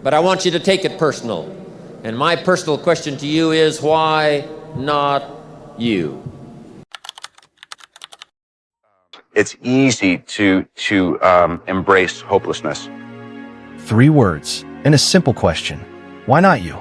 but I want you to take it personal. And my personal question to you is, why not you? It's easy to embrace hopelessness. 3 words and a simple question. Why not you?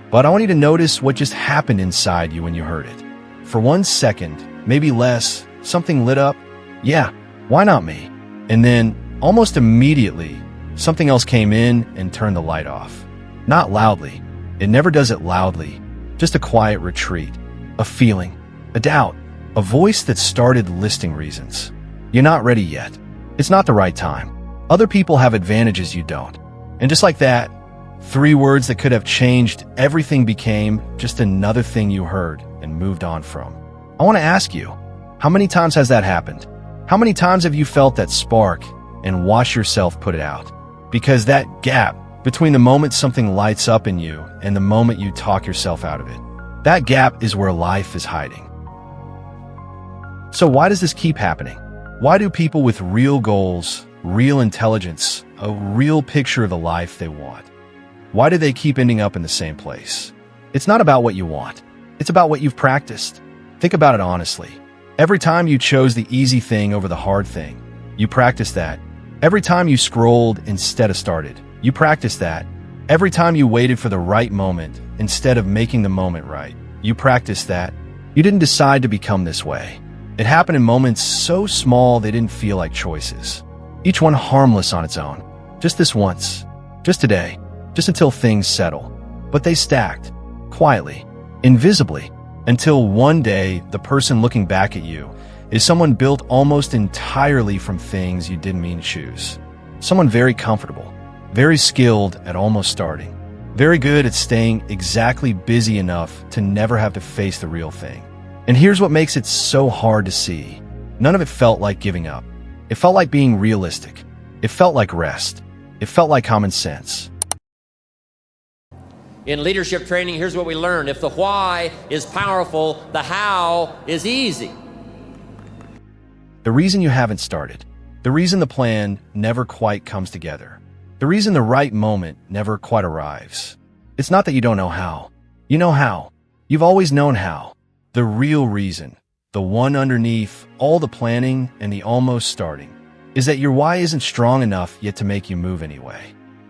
But I want you to notice what just happened inside you when you heard it. For 1 second, maybe less, something lit up. Yeah, why not me? And then, almost immediately, something else came in and turned the light off. Not loudly. It never does it loudly. Just a quiet retreat. A feeling. A doubt. A voice that started listing reasons. You're not ready yet. It's not the right time. Other people have advantages you don't. And just like that, 3 words that could have changed everything became just another thing you heard and moved on from. I want to ask you, how many times has that happened? How many times have you felt that spark and watched yourself put it out? Because that gap between the moment something lights up in you and the moment you talk yourself out of it, that gap is where life is hiding. So why does this keep happening? Why do people with real goals, real intelligence, a real picture of the life they want, why do they keep ending up in the same place? It's not about what you want. It's about what you've practiced. Think about it honestly. Every time you chose the easy thing over the hard thing, you practiced that. Every time you scrolled instead of started, you practiced that. Every time you waited for the right moment instead of making the moment right, you practiced that. You didn't decide to become this way. It happened in moments so small they didn't feel like choices. Each one harmless on its own. Just this once. Just today. Just until things settle. But they stacked. Quietly. Invisibly. Until one day, the person looking back at you is someone built almost entirely from things you didn't mean to choose. Someone very comfortable. Very skilled at almost starting. Very good at staying exactly busy enough to never have to face the real thing. And here's what makes it so hard to see. None of it felt like giving up. It felt like being realistic. It felt like rest. It felt like common sense. In leadership training, here's what we learn. If the why is powerful, the how is easy. The reason you haven't started. The reason the plan never quite comes together. The reason the right moment never quite arrives. It's not that you don't know how. You know how. You've always known how. The real reason, the one underneath all the planning and the almost starting, is that your why isn't strong enough yet to make you move anyway.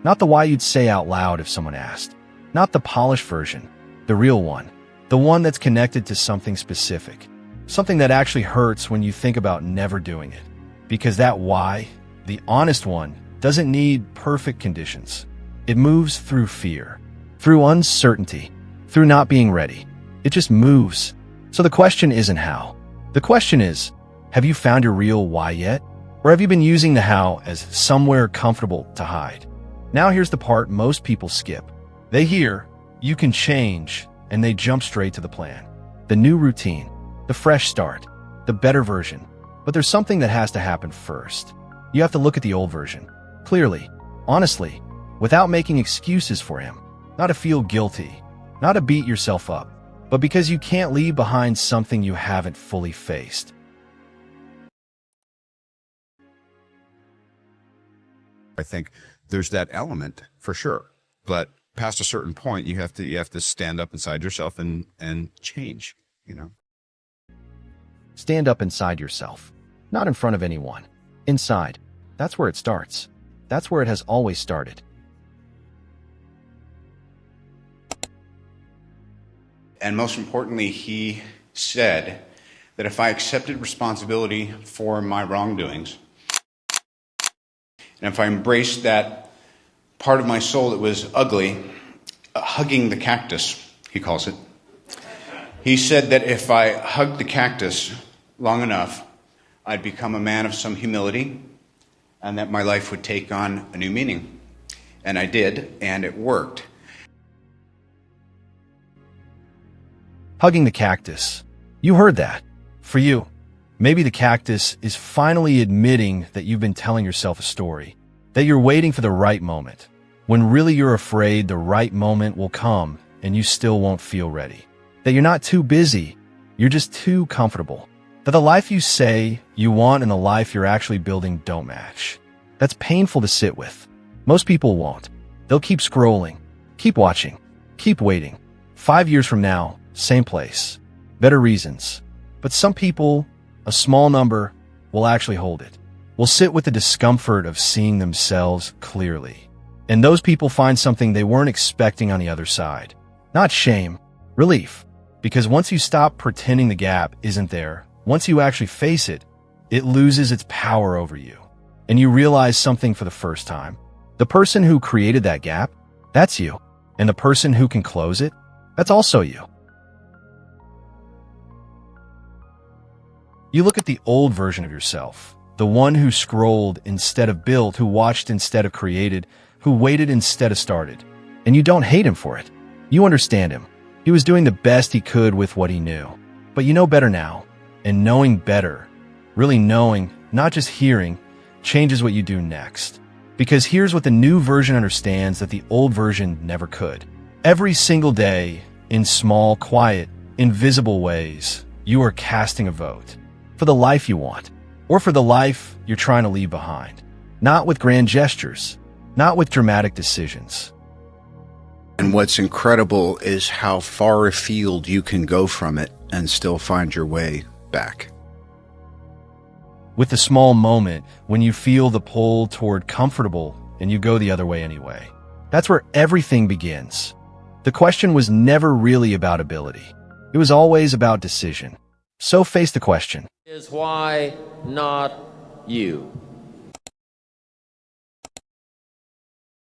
Not the why you'd say out loud if someone asked. Not the polished version, the real one. The one that's connected to something specific. Something that actually hurts when you think about never doing it. Because that why, the honest one, doesn't need perfect conditions. It moves through fear, through uncertainty, through not being ready. It just moves. So the question isn't how. The question is, have you found your real why yet? Or have you been using the how as somewhere comfortable to hide? Now here's the part most people skip. They hear, you can change, and they jump straight to the plan. The new routine, the fresh start, the better version. But there's something that has to happen first. You have to look at the old version, clearly, honestly, without making excuses for him. Not to feel guilty, not to beat yourself up, but because you can't leave behind something you haven't fully faced. I think there's that element for sure, but past a certain point, you have to stand up inside yourself and change, you know. Stand up inside yourself, not in front of anyone. Inside. That's where it starts. That's where it has always started. And most importantly, he said that if I accepted responsibility for my wrongdoings, and if I embraced that part of my soul that was ugly, hugging the cactus, he calls it, he said that if I hugged the cactus long enough, I'd become a man of some humility, and that my life would take on a new meaning. And I did, and it worked. Hugging the cactus. You heard that. For you, maybe the cactus is finally admitting that you've been telling yourself a story, that you're waiting for the right moment, when really you're afraid the right moment will come and you still won't feel ready, that you're not too busy, you're just too comfortable, that the life you say you want and the life you're actually building don't match. That's painful to sit with. Most people won't. They'll keep scrolling, keep watching, keep waiting. 5 years from now, same place, better reasons. But some people, a small number, will actually hold it, will sit with the discomfort of seeing themselves clearly. And those people find something they weren't expecting on the other side. Not shame, relief. Because once you stop pretending the gap isn't there, once you actually face it, it loses its power over you. And you realize something for the first time. The person who created that gap, that's you. And the person who can close it, that's also you. You look at the old version of yourself, the one who scrolled instead of built, who watched instead of created, who waited instead of started. And you don't hate him for it. You understand him. He was doing the best he could with what he knew. But you know better now. And knowing better, really knowing, not just hearing, changes what you do next. Because here's what the new version understands that the old version never could. Every single day, in small, quiet, invisible ways, you are casting a vote for the life you want, or for the life you're trying to leave behind. Not with grand gestures, not with dramatic decisions. And what's incredible is how far afield you can go from it and still find your way back. With the small moment when you feel the pull toward comfortable and you go the other way anyway. That's where everything begins. The question was never really about ability. It was always about decision. So face the question. Is why not you?